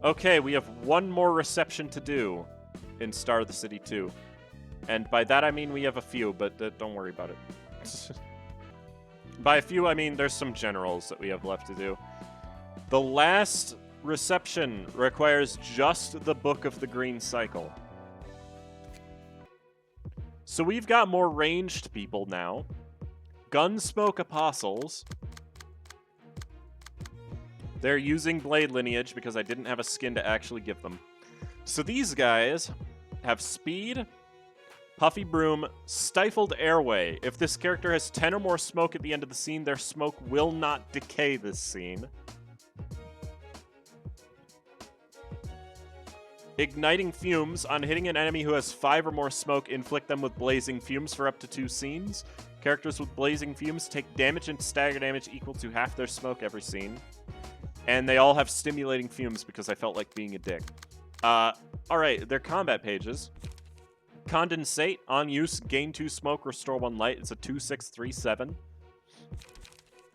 Okay, we have one more reception to do in Star of the City 2. And by that I mean we have a few, but don't worry about it. By a few, I mean there's some generals that we have left to do. The last reception requires just the Book of the Green Cycle. So we've got more ranged people now. Gunsmoke Apostles. They're using Blade Lineage because I didn't have a skin to actually give them. So these guys have speed, Puffy Broom, Stifled Airway. If this character has 10 or more smoke at the end of the scene, their smoke will not decay this scene. Igniting Fumes. On hitting an enemy who has 5 or more smoke, inflict them with Blazing Fumes for up to 2 scenes. Characters with Blazing Fumes take damage and stagger damage equal to half their smoke every scene. And they all have Stimulating Fumes because I felt like being a dick. Alright, their combat pages. Condensate. On use, gain 2 smoke, restore 1 light. It's a 2-6-3-7.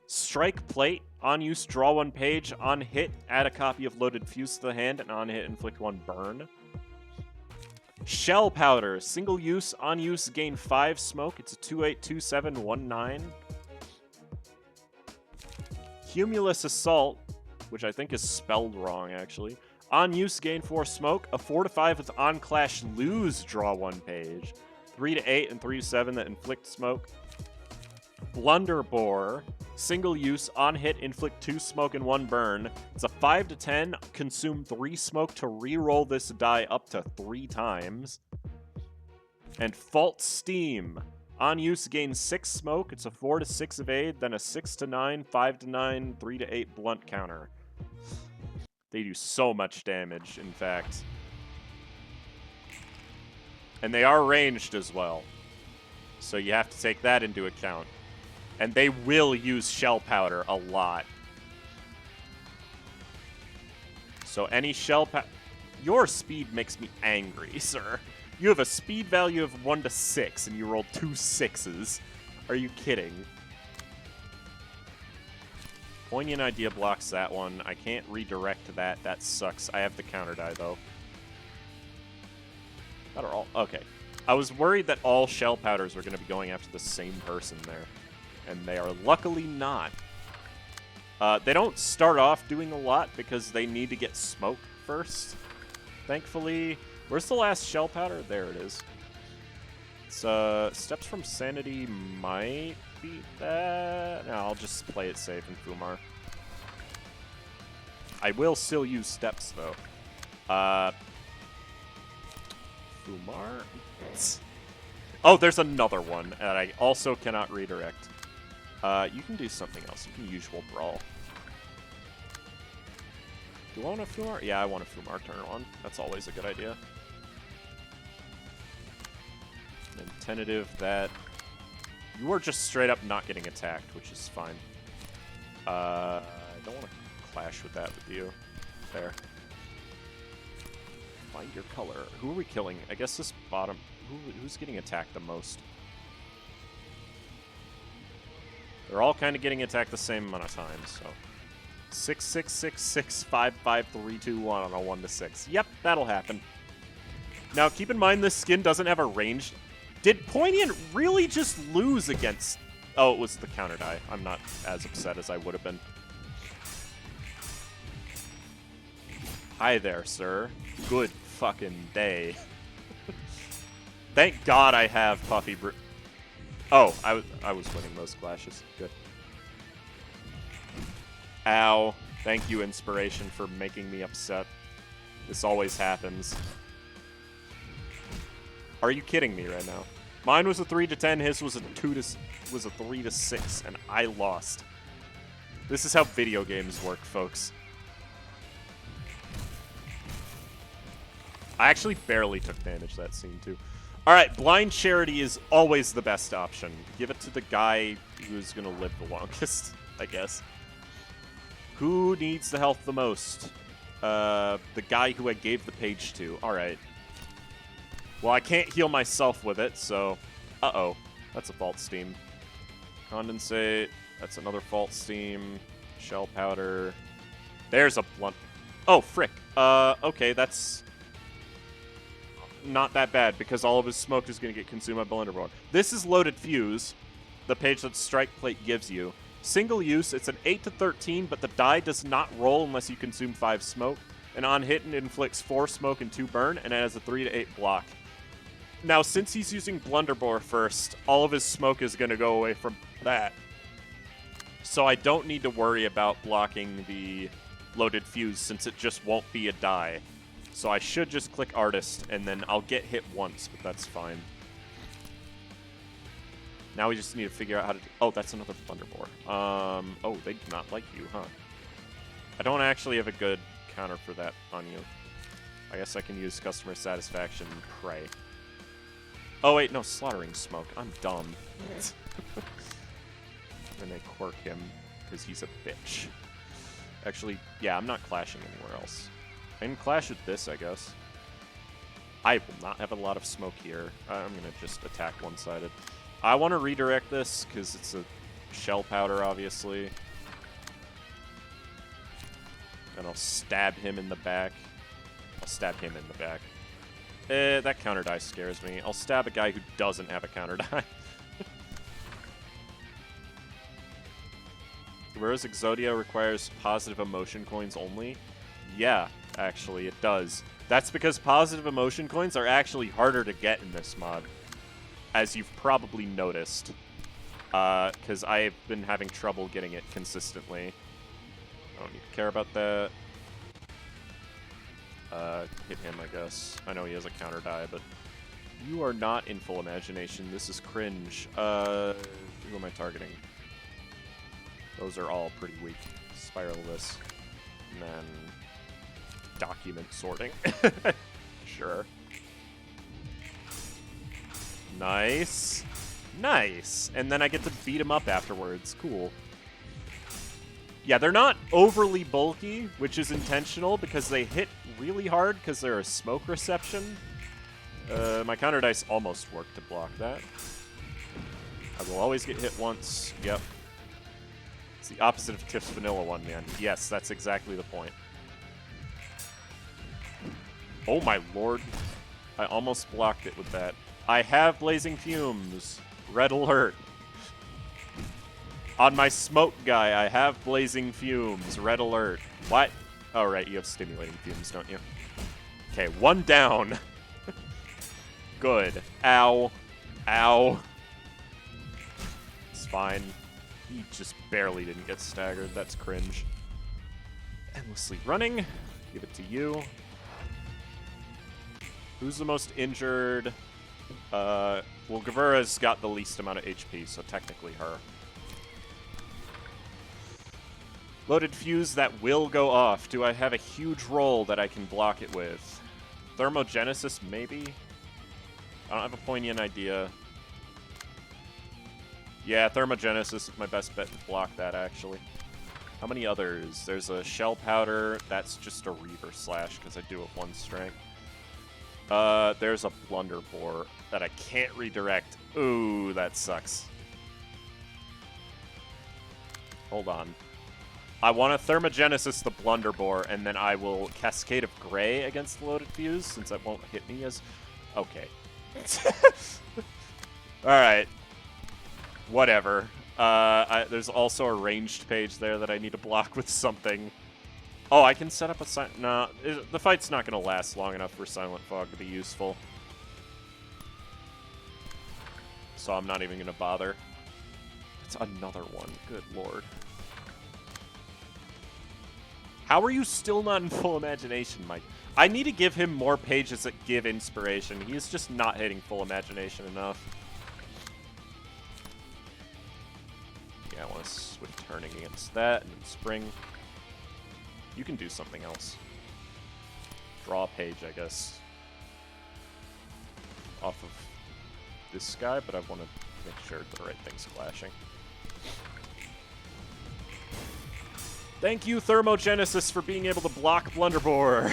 Strike Plate. On use, draw 1 page. On hit, add a copy of Loaded Fuse to the hand, and on hit, inflict 1 burn. Shell Powder. Single use. On use, gain 5 smoke. It's a 2-8-2-7-1-9. Cumulus Assault, which I think is spelled wrong, actually. On use, gain 4 smoke. A 4-5 with on clash, lose, draw 1 page. 3-8 and 3-7 that inflict smoke. Blunderbore. Single use, on hit, inflict 2 smoke and 1 burn. It's a 5-10, consume 3 smoke to re-roll this die up to 3 times. And Fault Steam. On use, gain 6 smoke. It's a 4-6 evade, then a 6-9, 5-9, 3-8 blunt counter. They do so much damage, in fact. And they are ranged as well. So you have to take that into account. And they will use Shell Powder a lot. So any Shell Powder... Your speed makes me angry, sir. You have a speed value of 1 to 6, and you rolled 2 6s. Are you kidding? Poignant Idea blocks that one. I can't redirect that. That sucks. I have the counter die, though. That are all... Okay. I was worried that all Shell Powders were going to be going after the same person there. And they are luckily not. They don't start off doing a lot because they need to get smoke first. Thankfully... Where's the last Shell Powder? There it is. It's, Steps from Sanity might beat that. No, I'll just play it safe in Fumar. I will still use Steps, though. Fumar? Oh, there's another one that I also cannot redirect. You can do something else. You can Usual Brawl. Do I want a Fumar? Yeah, I want a Fumar turn on. That's always a good idea. And tentative that you are just straight up not getting attacked, which is fine. I don't want to clash with that with you. There. Find your color. Who are we killing? I guess this bottom... Who's getting attacked the most? They're all kind of getting attacked the same amount of time, so... 6, 6, 6, 6, 5, 5, 3, 2, 1 on a 1 to 6. Yep, that'll happen. Now, keep in mind this skin doesn't have a range... Did Poignant really just lose against... Oh, it was the counter die. I'm not as upset as I would have been. Hi there, sir. Good fucking day. Thank God I have Puffy Br... Oh, I was winning those clashes. Good. Ow. Thank you, Inspiration, for making me upset. This always happens. Are you kidding me right now? Mine was a 3 to 10, his was a 3 to 6, and I lost. This is how video games work, folks. I actually barely took damage that scene, too. Alright, Blind Charity is always the best option. Give it to the guy who's gonna live the longest, I guess. Who needs the health the most? The guy who I gave the page to. Alright. Well, I can't heal myself with it, so... Uh-oh. That's a Fault Steam. Condensate. That's another Fault Steam. Shell Powder. There's a blunt... Oh, frick. Okay, that's not that bad, because all of his smoke is going to get consumed by Blunderbore. This is Loaded Fuse, the page that Strike Plate gives you. Single use, it's an 8 to 13, but the die does not roll unless you consume 5 smoke. And on hit, it inflicts 4 smoke and 2 burn, and it has a 3 to 8 block. Now, since he's using Blunderbore first, all of his smoke is going to go away from that. So I don't need to worry about blocking the Loaded Fuse, since it just won't be a die. So I should just click Artist, and then I'll get hit once, but that's fine. Now we just need to figure out how to... Oh, that's another Blunderbore. Oh, they do not like you, huh? I don't actually have a good counter for that on you. I guess I can use Customer Satisfaction and pray. Oh, wait, no, Slaughtering Smoke. I'm dumb. And they quirk him, because he's a bitch. Actually, yeah, I'm not clashing anywhere else. I can clash with this, I guess. I will not have a lot of smoke here. I'm going to just attack one-sided. I want to redirect this, because it's a shell powder, obviously. And I'll stab him in the back. I'll stab him in the back. That counter die scares me. I'll stab a guy who doesn't have a counter die. Whereas Exodia requires positive emotion coins only. Yeah, actually, it does. That's because positive emotion coins are actually harder to get in this mod, as you've probably noticed. Because I've been having trouble getting it consistently. I don't need to care about that. Hit him, I guess. I know he has a counter die, but you are not in full imagination. This is cringe. Who am I targeting? Those are all pretty weak. Spiral this. And then document sorting. Sure. Nice. Nice. And then I get to beat him up afterwards. Cool. Yeah, they're not overly bulky, which is intentional because they hit really hard because they're a smoke reception. My counter dice almost worked to block that. I will always get hit once. Yep. It's the opposite of Tiff's vanilla one, man. Yes, that's exactly the point. Oh my lord. I almost blocked it with that. I have Blazing Fumes. Red alert. On my smoke guy, I have Blazing Fumes. Red alert. What? Oh, right, you have Stimulating Fumes, don't you? Okay, one down. Good. Ow. Ow. It's fine. He just barely didn't get staggered. That's cringe. Endlessly running. Give it to you. Who's the most injured? Well, Gavura's got the least amount of HP, so technically her. Loaded Fuse that will go off. Do I have a huge roll that I can block it with? Thermogenesis, maybe? I don't have a poignant idea. Yeah, Thermogenesis is my best bet to block that, actually. How many others? There's a Shell Powder. That's just a Reaver Slash, because I do have 1 strength. There's a Blunderbore that I can't redirect. Ooh, that sucks. Hold on. I want to Thermogenesis the Blunderbore, and then I will Cascade of Gray against the Loaded Fuse, since that won't hit me as... Okay. Alright. Whatever. There's also a ranged page there that I need to block with something. Oh, I can set up a... Nah, the fight's not going to last long enough for Silent Fog to be useful. So I'm not even going to bother. It's another one. Good lord. How are you still not in full imagination, Mike? I need to give him more pages that give inspiration. He is just not hitting full imagination enough. Yeah, I want to Swift Turning against that, and then Spring. You can do something else. Draw a page, I guess. Off of this guy, but I want to make sure the right thing's clashing. Thank you, Thermogenesis, for being able to block Blunderbore.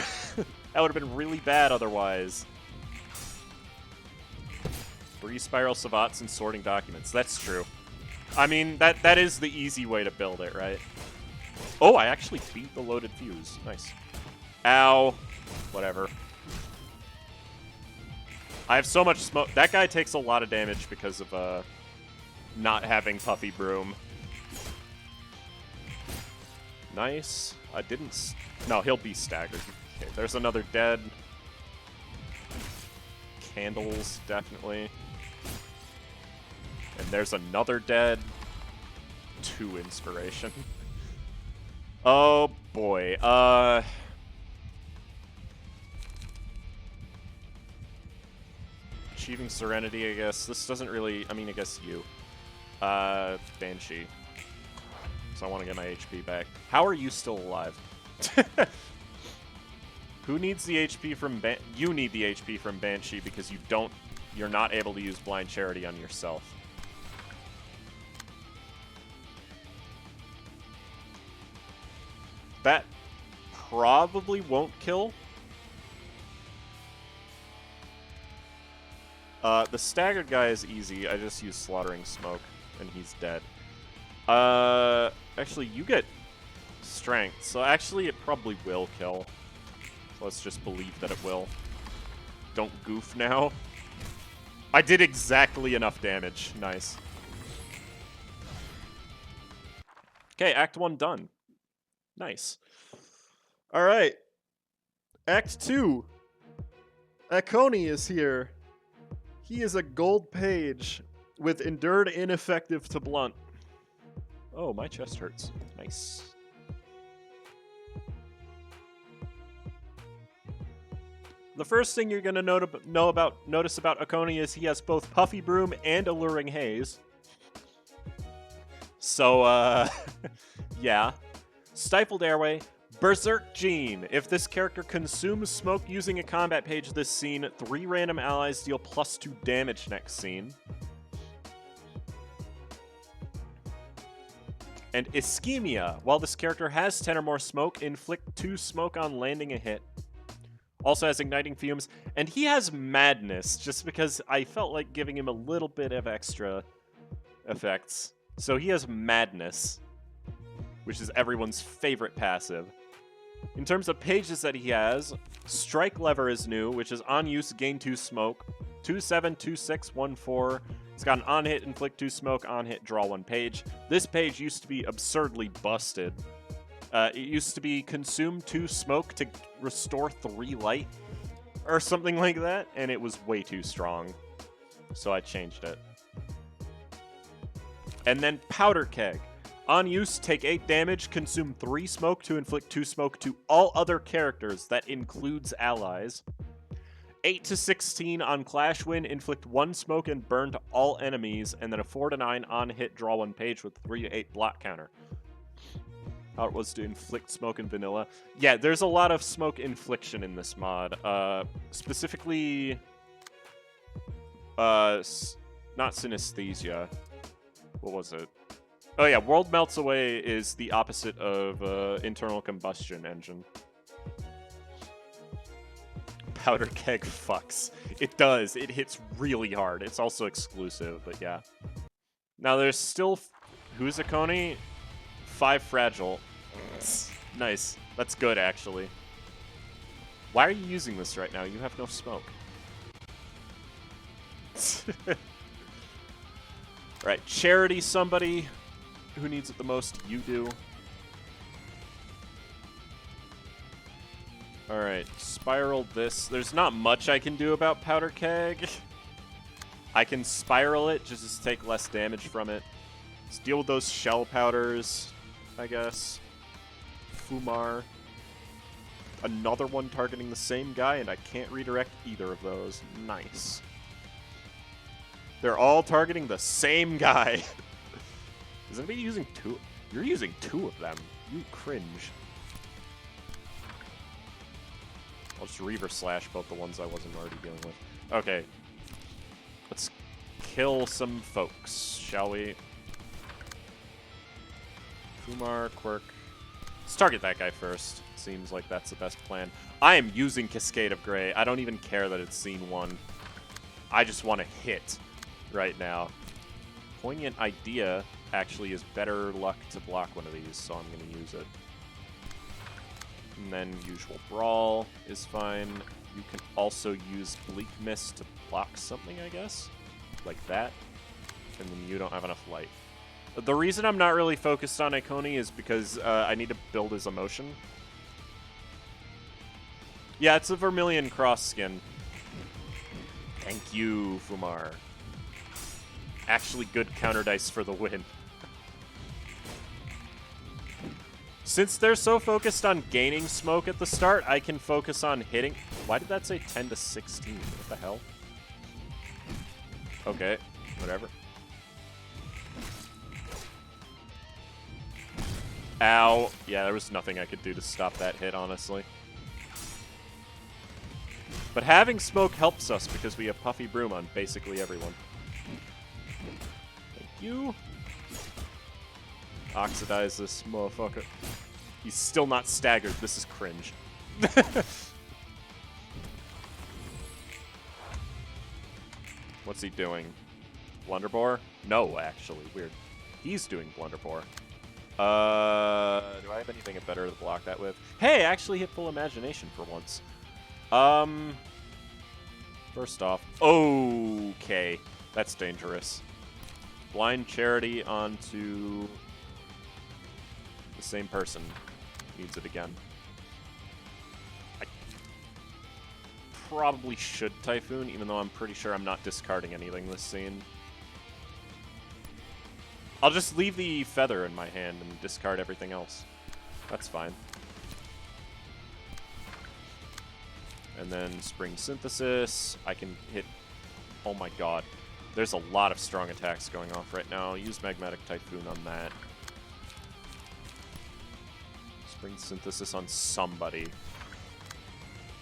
That would have been really bad otherwise. 3 Spiral Savats and sorting documents. That's true. I mean, that is the easy way to build it, right? Oh, I actually beat the Loaded Fuse. Nice. Ow. Whatever. I have so much smoke. That guy takes a lot of damage because of not having Puffy Broom. Nice. I didn't... No, he'll be staggered. Okay, there's another dead. Candles, definitely. And there's another dead. 2 inspiration. Oh, boy. Achieving Serenity, I guess. This doesn't really... I mean, I guess you. Banshee. So I want to get my HP back. How are you still alive? Who needs the HP from You need the HP from Banshee because you're not able to use Blind Charity on yourself. That probably won't kill. The staggered guy is easy. I just use Slaughtering Smoke, and he's dead. Actually, you get strength, so actually it probably will kill. So let's just believe that it will. Don't goof now. I did exactly enough damage. Nice. Okay, Act 1 done. Nice. Alright. Act 2. Akoni is here. He is a gold page with Endured Ineffective to Blunt. Oh, my chest hurts. Nice. The first thing you're going to notice about Akoni is he has both Puffy Broom and Alluring Haze. So, yeah. Stifled Airway. Berserk Gene. If this character consumes smoke using a combat page this scene, 3 random allies deal +2 damage next scene. And Ischemia. While this character has 10 or more smoke, inflict 2 smoke on landing a hit. Also has Igniting Fumes. And he has Madness, just because I felt like giving him a little bit of extra effects. So he has Madness, which is everyone's favorite passive. In terms of pages that he has, Strike Lever is new, which is on use, gain 2 smoke. 2/7, 2/6, 1/4. It's got an on hit, inflict 2 smoke, on hit, draw 1 page. This page used to be absurdly busted. It used to be consume 2 smoke to restore 3 light, or something like that, and it was way too strong. So I changed it. And then Powder Keg. On use, take 8 damage, consume 3 smoke to inflict 2 smoke to all other characters. That includes allies. 8 to 16 on Clash Win, inflict 1 smoke and burn to all enemies, and then a 4 to 9 on hit, draw 1 page with 3 to 8 block counter. How it was to inflict smoke in vanilla. Yeah, there's a lot of smoke infliction in this mod. Specifically, not synesthesia. What was it? Oh yeah, World Melts Away is the opposite of internal combustion engine. Powder Keg fucks. It does. It hits really hard. It's also exclusive, but yeah. Now there's still... Who's Akoni? 5 Fragile. Nice. That's good, actually. Why are you using this right now? You have no smoke. Alright, Charity somebody. Who needs it the most? You do. Alright, Spiral this. There's not much I can do about Powder Keg. I can Spiral it just to take less damage from it. Let's deal with those Shell Powders, I guess. Fumar. Another one targeting the same guy, and I can't redirect either of those. Nice. They're all targeting the same guy. Is anybody using 2? You're using 2 of them. You cringe. I'll just Reaver Slash both the ones I wasn't already dealing with. Okay. Let's kill some folks, shall we? Kumar, Quirk. Let's target that guy first. Seems like that's the best plan. I am using Cascade of Grey. I don't even care that it's scene 1. I just want to hit right now. Poignant Idea actually is better luck to block one of these, so I'm going to use it. And then usual brawl is fine. You can also use bleak mist to block something, I guess. Like that. And then you don't have enough light. The reason I'm not really focused on Iconi is because I need to build his emotion. Yeah, it's a Vermilion Cross skin. Thank you, Fumar. Actually good counter dice for the win. Since they're so focused on gaining smoke at the start, I can focus on hitting... Why did that say 10 to 16? What the hell? Okay, whatever. Ow. Yeah, there was nothing I could do to stop that hit, honestly. But having smoke helps us because we have Puffy Broom on basically everyone. Thank you. Oxidize this motherfucker. He's still not staggered. This is cringe. What's he doing? Blunderbore? No, actually. Weird. He's doing Blunderbore. Do I have anything better to block that with? Hey, I actually hit full imagination for once. First off, okay, that's dangerous. Blind Charity onto the same person. Needs it again. I probably should Typhoon, even though I'm pretty sure I'm not discarding anything this scene. I'll just leave the feather in my hand and discard everything else. That's fine. And then Spring Synthesis. I can hit... Oh my god. There's a lot of strong attacks going off right now. Use Magmatic Typhoon on that. Spring Synthesis on somebody.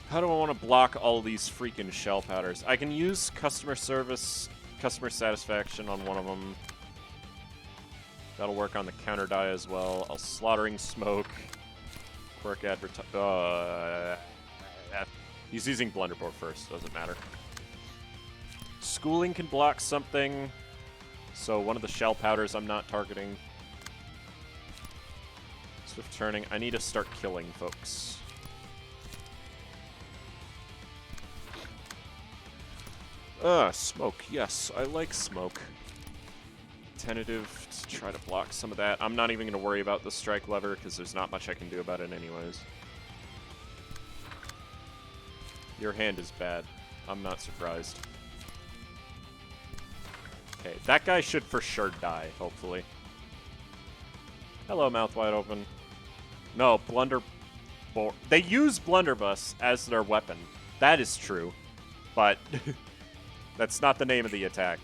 How do I want to block all these freaking shell powders? I can use Customer Satisfaction on one of them. That'll work on the counter die as well. I'll Slaughtering Smoke. Quirk Advertise. He's using Blunderbore first, doesn't matter. Schooling can block something. So one of the shell powders I'm not targeting. Swift Turning. I need to start killing folks. Smoke. Yes, I like smoke. Tentative to try to block some of that. I'm not even going to worry about the strike lever because there's not much I can do about it anyways. Your hand is bad. I'm not surprised. Okay, that guy should for sure die, hopefully. Hello, mouth wide open. No, Blunderbore. They use Blunderbuss as their weapon. That is true. But that's not the name of the attack.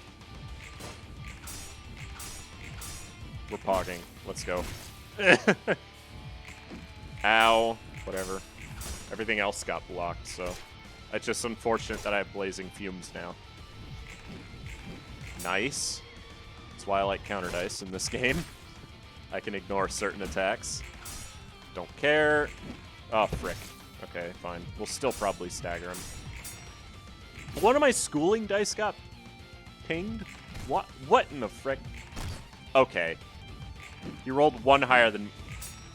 We're pogging. Let's go. Ow. Whatever. Everything else got blocked, so... It's just unfortunate that I have Blazing Fumes now. Nice. That's why I like counter dice in this game. I can ignore certain attacks. Don't care. Oh, frick. Okay, fine. We'll still probably stagger him. One of my schooling dice got pinged? What? What in the frick? Okay. You rolled one higher than...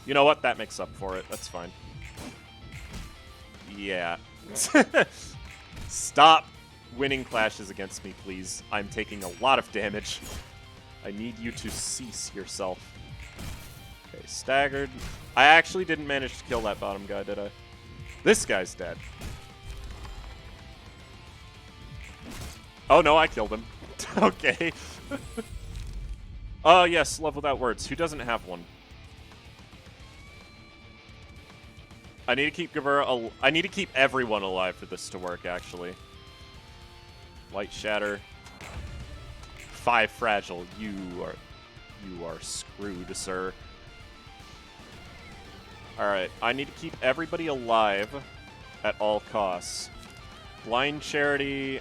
You know what? That makes up for it. That's fine. Yeah. Stop winning clashes against me, please. I'm taking a lot of damage. I need you to cease yourself. Okay, staggered. I actually didn't manage to kill that bottom guy, did I? This guy's dead. Oh no, I killed him. Okay. Oh yes, Love Without Words. Who doesn't have one? I need to keep Gavura. I need to keep everyone alive for this to work, actually. Light Shatter. 5 Fragile. You are screwed, sir. Alright, I need to keep everybody alive at all costs. Blind Charity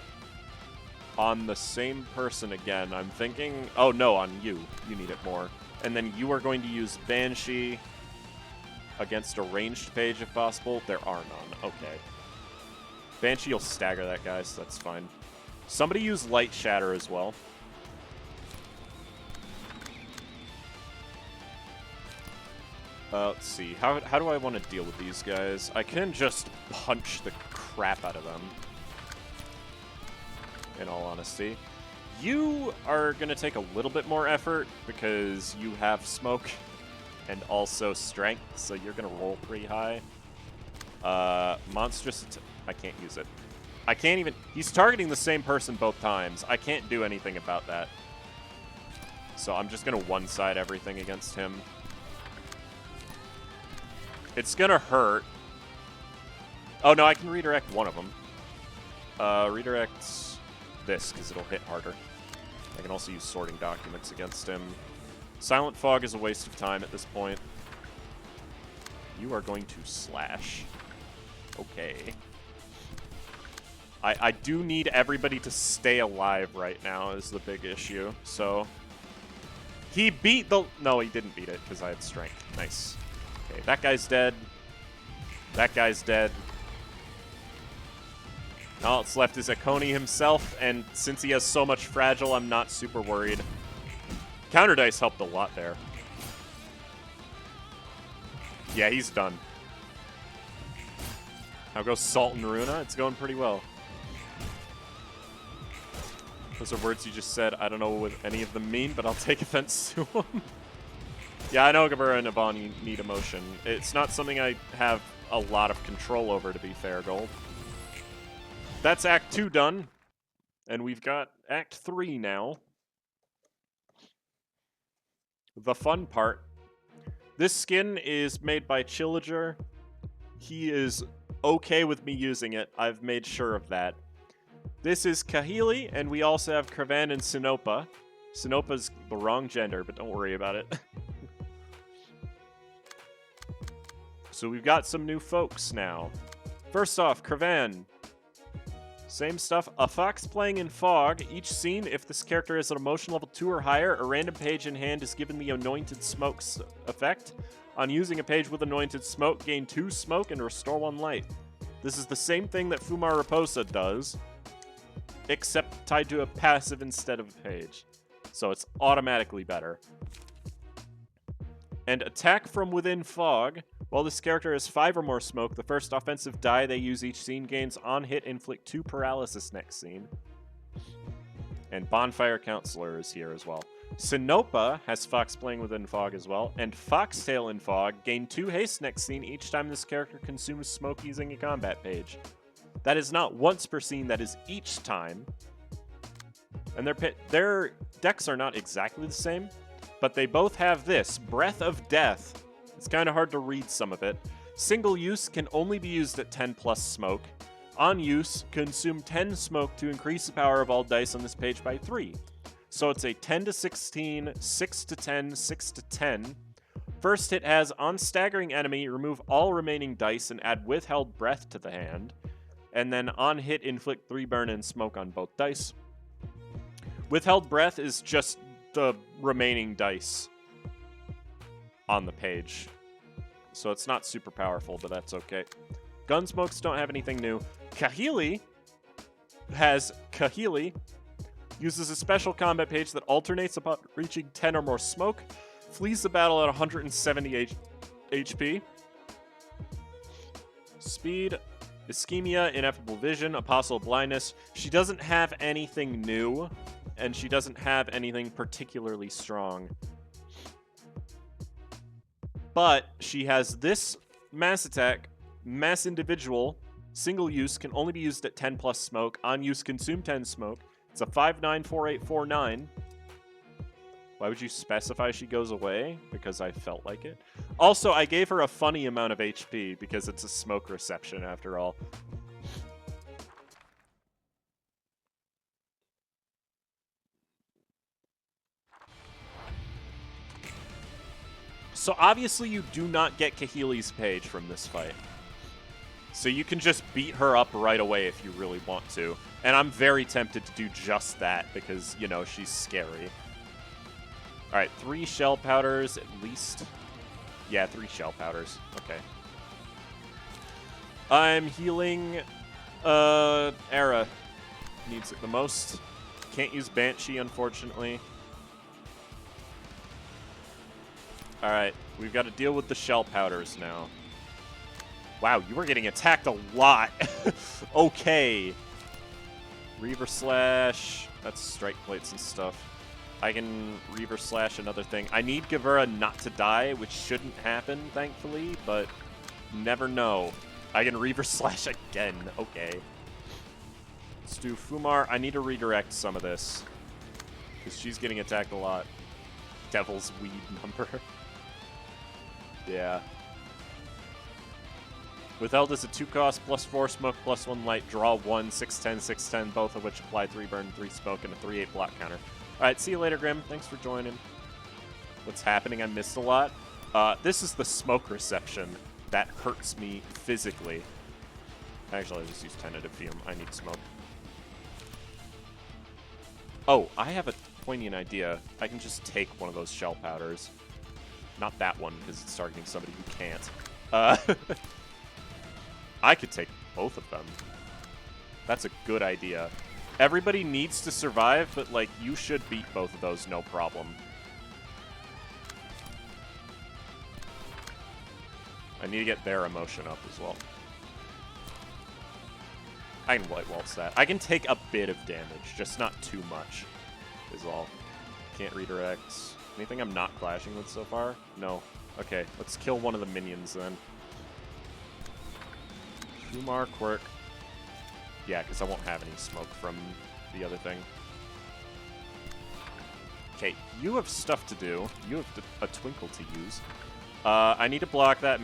on the same person again. I'm thinking... Oh, no, on you. You need it more. And then you are going to use Banshee against a ranged page if possible. There are none. Okay. Banshee will stagger that guy, so that's fine. Somebody use Light Shatter as well. Let's see. How do I want to deal with these guys? I can just punch the crap out of them. In all honesty. You are going to take a little bit more effort because you have smoke and also strength, so you're going to roll pretty high. Monstrous... I can't use it. I can't even... He's targeting the same person both times. I can't do anything about that. So I'm just going to one-side everything against him. It's going to hurt. Oh, no, I can redirect one of them. Redirect this, because it'll hit harder. I can also use sorting documents against him. Silent Fog is a waste of time at this point. You are going to slash. Okay. I do need everybody to stay alive right now is the big issue. So he beat the... No, he didn't beat it because I had strength. Nice. Okay, that guy's dead. That guy's dead. All that's left is Akoni himself, and since he has so much fragile, I'm not super worried. Counter dice helped a lot there. Yeah, he's done. How goes Salt and Runa? It's going pretty well. Those are words you just said. I don't know what any of them mean, but I'll take offense to them. Yeah, I know Gabura and Yvonne need emotion. It's not something I have a lot of control over, to be fair, Gold. That's Act 2 done. And we've got Act 3 now. The fun part. This skin is made by Chillager. He is okay with me using it. I've made sure of that. This is Kahili, and we also have Kravan and Sinopa. Sinopa's the wrong gender, but don't worry about it. So we've got some new folks now. First off, Kravan. Same stuff. A fox playing in fog. Each scene, if this character is at emotion level 2 or higher, a random page in hand is given the Anointed Smoke's effect. On using a page with Anointed Smoke, gain 2 smoke and restore 1 light. This is the same thing that Fumar Raposa does, except tied to a passive instead of a page. So it's automatically better. And attack from within fog. While this character has 5 or more smoke, the first offensive die they use each scene gains on hit inflict 2 paralysis next scene. And Bonfire Counselor is here as well. Sinopa has Fox playing within fog as well, and Foxtail in fog gain 2 haste next scene each time this character consumes smoke using a combat page. That is not once per scene, that is each time. And their decks are not exactly the same, but they both have this, Breath of Death. It's kind of hard to read some of it. Single use can only be used at 10 plus smoke. On use, consume 10 smoke to increase the power of all dice on this page by 3. So it's a 10 to 16, 6 to 10, 6 to 10. First hit has, on staggering enemy, remove all remaining dice and add withheld breath to the hand. And then on hit, inflict 3 burn and smoke on both dice. Withheld breath is just the remaining dice on the page. So it's not super powerful, but that's okay. Gunsmokes don't have anything new. Kahili has Kahili. Uses a special combat page that alternates upon reaching 10 or more smoke. Flees the battle at 170 HP. Speed, Ischemia, Ineffable Vision, Apostle Blindness. She doesn't have anything new, and she doesn't have anything particularly strong. But she has this mass attack, mass individual, single use, can only be used at 10 plus smoke. On use, consume 10 smoke. It's a 5/9/4/8/4/9. Why would you specify she goes away? Because I felt like it. Also, I gave her a funny amount of HP because it's a smoke reception after all. So obviously you do not get Kahili's page from this fight. So you can just beat her up right away if you really want to. And I'm very tempted to do just that because, you know, she's scary. Alright, 3 shell powders at least. Yeah, 3 shell powders. Okay. I'm healing Era. Needs it the most. Can't use Banshee, unfortunately. Alright, We've got to deal with the shell powders now. Wow, you were getting attacked a lot. Okay. Reaver Slash. That's strike plates and stuff. I can Reaver Slash another thing. I need Gavura not to die, which shouldn't happen, thankfully, but never know. I can Reaver Slash again. Okay. Let's do Fumar. I need to redirect some of this, because she's getting attacked a lot. Devil's Weed number. Yeah. Withheld is a 2-cost, +4 smoke, +1 light, draw 1, 6/10, 6/10, both of which apply 3 burn, 3 smoke, and a 3/8 block counter. Alright, see you later, Grim. Thanks for joining. What's happening? I missed a lot. This is the smoke reception that hurts me physically. Actually, I just use Tentative Fume. I need smoke. Oh, I have a poignant idea. I can just take one of those shell powders. Not that one, because it's targeting somebody who can't. I could take both of them. That's a good idea. Everybody needs to survive, but, like, you should beat both of those, no problem. I need to get their emotion up as well. I can White Waltz that. I can take a bit of damage, just not too much, is all. Can't redirect. Anything I'm not clashing with so far? No. Okay, let's kill one of the minions then. Fumar, Quirk. Yeah, because I won't have any smoke from the other thing. Okay, you have stuff to do. You have a Twinkle to use. I need to block that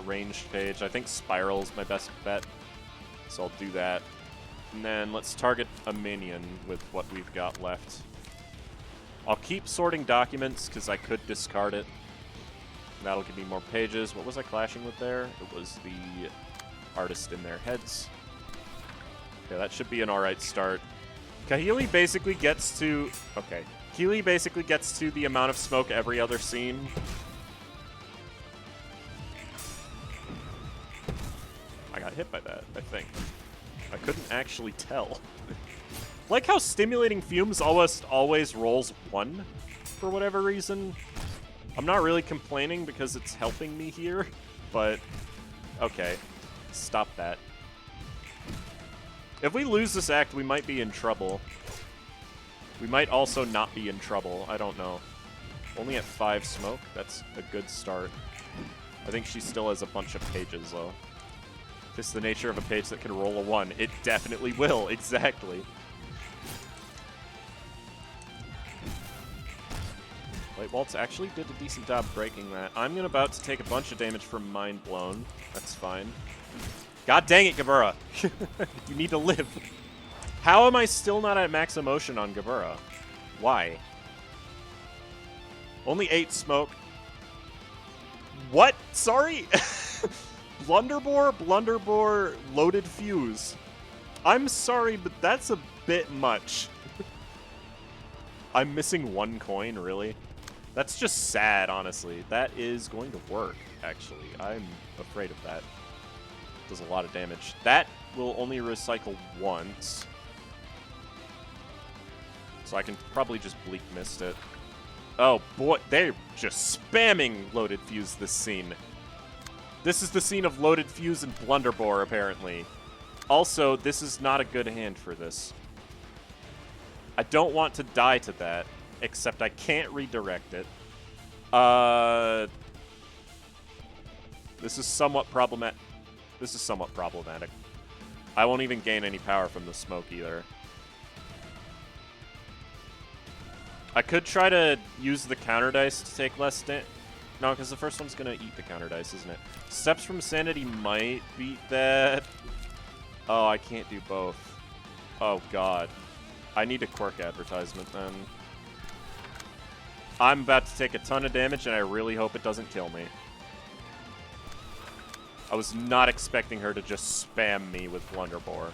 ranged page. I think Spiral's my best bet, so I'll do that. And then let's target a minion with what we've got left. I'll keep sorting documents, because I could discard it. That'll give me more pages. What was I clashing with there? It was the artist in their heads. Okay, that should be an alright start. Kahili basically gets to... Okay. Keely basically gets to the amount of smoke every other scene. I got hit by that, I think. I couldn't actually tell. Like how Stimulating Fumes almost always rolls 1 for whatever reason. I'm not really complaining because it's helping me here, but okay. Stop that. If we lose this act, we might be in trouble. We might also not be in trouble. I don't know. Only at 5 smoke. That's a good start. I think she still has a bunch of pages, though. Just the nature of a page that can roll a 1. It definitely will. Exactly. White Waltz actually did a decent job breaking that. I'm about to take a bunch of damage from Mind Blown. That's fine. God dang it, Gavura. You need to live. How am I still not at max emotion on Gavura? Why? Only 8 smoke. What? Sorry? Blunderbore, loaded fuse. I'm sorry, but that's a bit much. I'm missing 1 coin, really? That's just sad, honestly. That is going to work, actually. I'm afraid of that. Does a lot of damage. That will only recycle once. So I can probably just Bleak Mist it. Oh boy, they're just spamming Loaded Fuse this scene. This is the scene of Loaded Fuse and Blunderbore, apparently. Also, this is not a good hand for this. I don't want to die to that, except I can't redirect it. This is somewhat problematic. This is somewhat problematic. I won't even gain any power from the smoke either. I could try to use the counter dice to take less damage. No, because the first one's going to eat the counter dice, isn't it? Steps from Sanity might beat that. Oh, I can't do both. Oh, God. I need a Quirk advertisement, then. I'm about to take a ton of damage, and I really hope it doesn't kill me. I was not expecting her to just spam me with Blunderbore.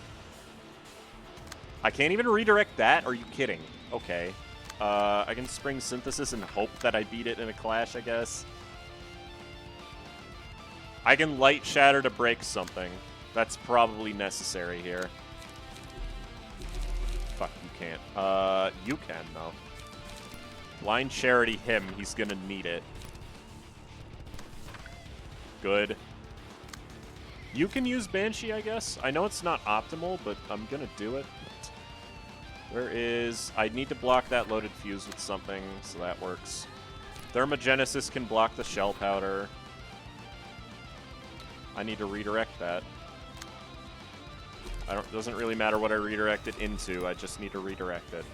I can't even redirect that? Are you kidding? Okay. I can Spring Synthesis and hope that I beat it in a clash, I guess. I can Light Shatter to break something. That's probably necessary here. Fuck, you can't. You can, though. Blind Charity him. He's gonna need it. good. You can use Banshee, I guess. I know it's not optimal, but I'm gonna do it. Where is... I need to block that loaded fuse with something, so that works. Thermogenesis can block the shell powder. I need to redirect that. Doesn't really matter what I redirect it into, I just need to redirect it.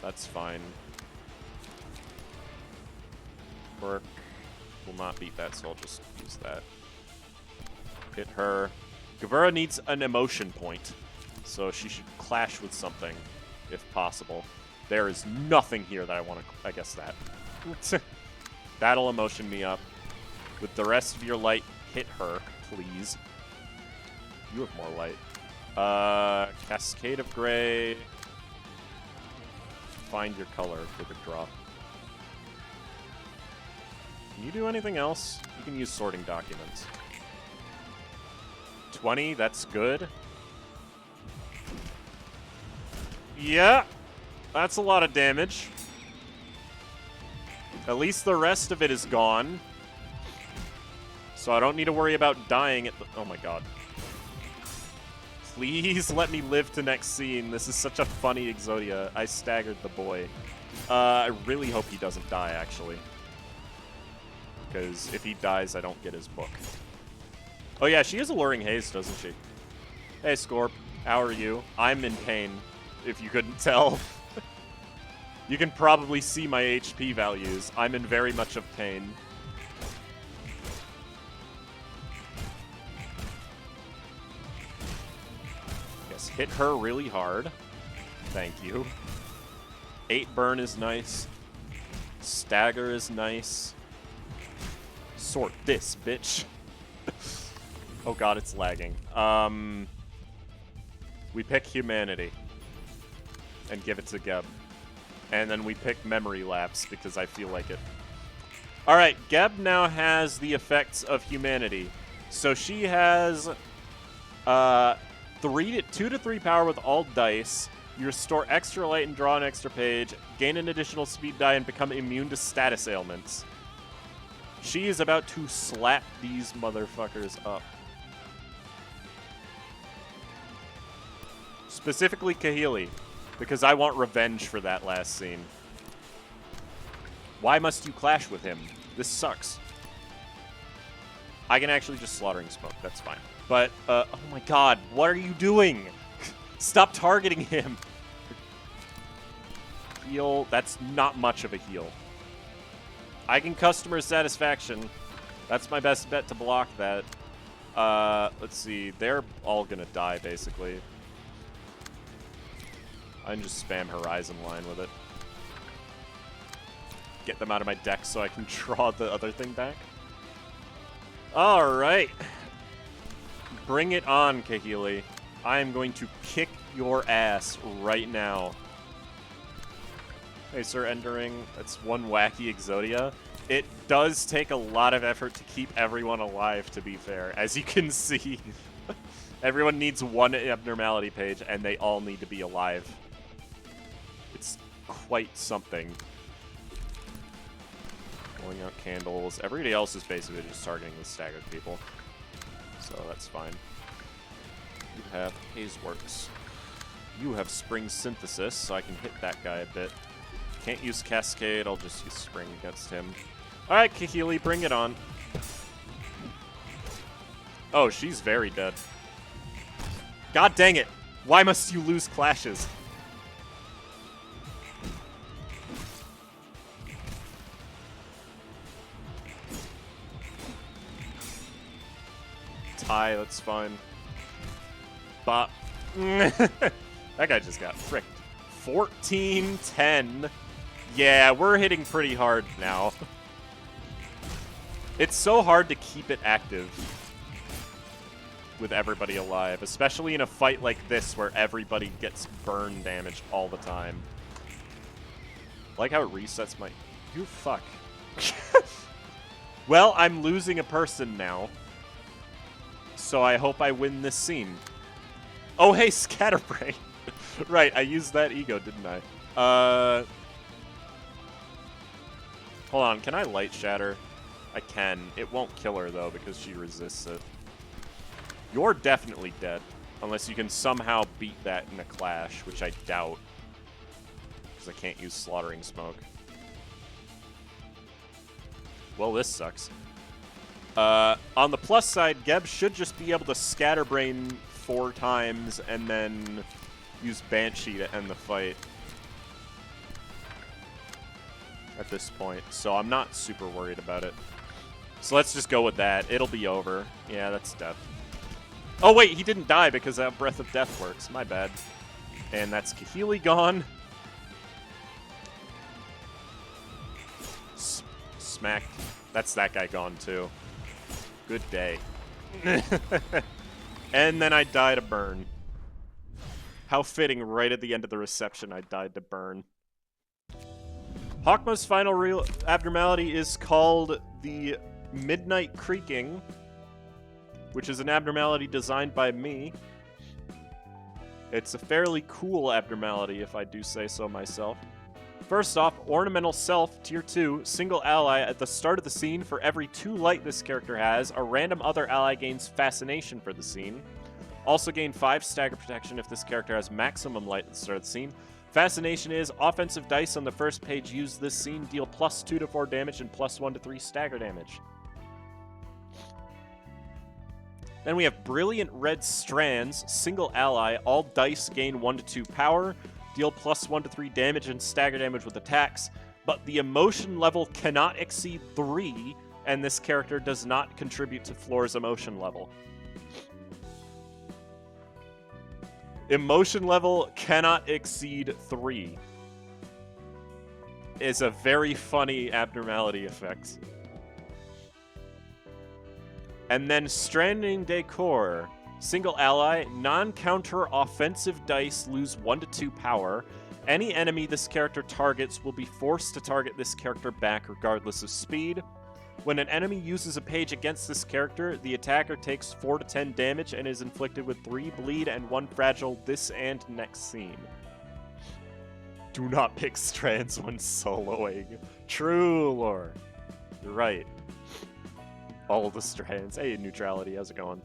That's fine. Quirk will not beat that, so I'll just use that. Hit her. Gavura needs an emotion point, so she should clash with something, if possible. There is nothing here that I want to... I guess that. That'll emotion me up. With the rest of your light, hit her, please. You have more light. Cascade of Gray. Find your color for the drop. Can you do anything else? You can use sorting documents. 20, that's good. Yeah, that's a lot of damage. At least the rest of it is gone. So I don't need to worry about dying at the... Oh my god. Please let me live to next scene. This is such a funny Exodia. I staggered the boy. I really hope he doesn't die, actually. Because if he dies, I don't get his book. Oh yeah, she has Alluring Haze, doesn't she? Hey, Scorp. How are you? I'm in pain, if you couldn't tell. You can probably see my HP values. I'm in very much of pain. Yes, hit her really hard. Thank you. 8 burn is nice. Stagger is nice. Sort this, bitch. Oh god, it's lagging. We pick Humanity. And give it to Geb. And then we pick Memory Lapse, because I feel like it. Alright, Geb now has the effects of Humanity. So she has 2 to 3 power with all dice. You restore extra light and draw an extra page. Gain an additional speed die and become immune to status ailments. She is about to slap these motherfuckers up. Specifically Kahili, because I want revenge for that last scene. Why must you clash with him? This sucks. I can actually just Slaughtering Smoke, that's fine. But, oh my god, what are you doing? Stop targeting him! Heal, that's not much of a heal. I can Customer Satisfaction. That's my best bet to block that. Let's see, they're all gonna die, basically. I can just spam Horizon Line with it. Get them out of my deck so I can draw the other thing back. Alright. Bring it on, Kahili. I am going to kick your ass right now. Hey, Sir Endering. That's one wacky Exodia. It does take a lot of effort to keep everyone alive, to be fair. As you can see, everyone needs one abnormality page, and they all need to be alive. It's quite something. Pulling out candles. Everybody else is basically just targeting the staggered people. So that's fine. You have Hazeworks. You have Spring Synthesis, so I can hit that guy a bit. Can't use Cascade, I'll just use Spring against him. Alright, Kahili, bring it on. Oh, she's very dead. God dang it! Why must you lose clashes? Tie, that's fine. Bop. That guy just got fricked. 14-10. Yeah, we're hitting pretty hard now. It's so hard to keep it active with everybody alive, especially in a fight like this where everybody gets burn damage all the time. Like how it resets my... You fuck. Well, I'm losing a person now. So I hope I win this scene. Oh, hey, Scatterbrain. Right, I used that ego, didn't I? Hold on, can I Light Shatter? I can. It won't kill her, though, because she resists it. You're definitely dead. Unless you can somehow beat that in a clash, which I doubt. Because I can't use Slaughtering Smoke. Well, this sucks. On the plus side, Geb should just be able to Scatterbrain 4 times and then use Banshee to end the fight. At this point. So I'm not super worried about it. So let's just go with that. It'll be over. Yeah, that's death. Oh, wait, he didn't die because Breath of Death works. My bad. And that's Kahili gone. Smacked. That's that guy gone, too. Good day. And then I die to burn. How fitting, right at the end of the reception, I died to burn. Hawkma's final real abnormality is called the Midnight Creaking, which is an abnormality designed by me. It's a fairly cool abnormality, if I do say so myself. First off, Ornamental Self, Tier 2, single ally at the start of the scene. For every 2 light this character has, a random other ally gains Fascination for the scene. Also gain 5 stagger protection if this character has maximum light at the start of the scene. Fascination is offensive dice on the first page used this scene deal +2 to 4 damage and +1 to 3 stagger damage. Then we have Brilliant Red Strands, single ally, all dice gain 1 to 2 power, deal +1 to 3 damage and stagger damage with attacks, but the emotion level cannot exceed 3, and this character does not contribute to Floor's emotion level. Emotion level cannot exceed 3. Is a very funny abnormality effect. And then Stranding Decor. Single ally, non-counter offensive dice lose 1 to 2 power. Any enemy this character targets will be forced to target this character back regardless of speed. When an enemy uses a page against this character, the attacker takes 4 to 10 damage and is inflicted with 3 bleed and 1 fragile this and next scene. Do not pick strands when soloing. True lore. You're right. All the strands. Hey, Neutrality, how's it going?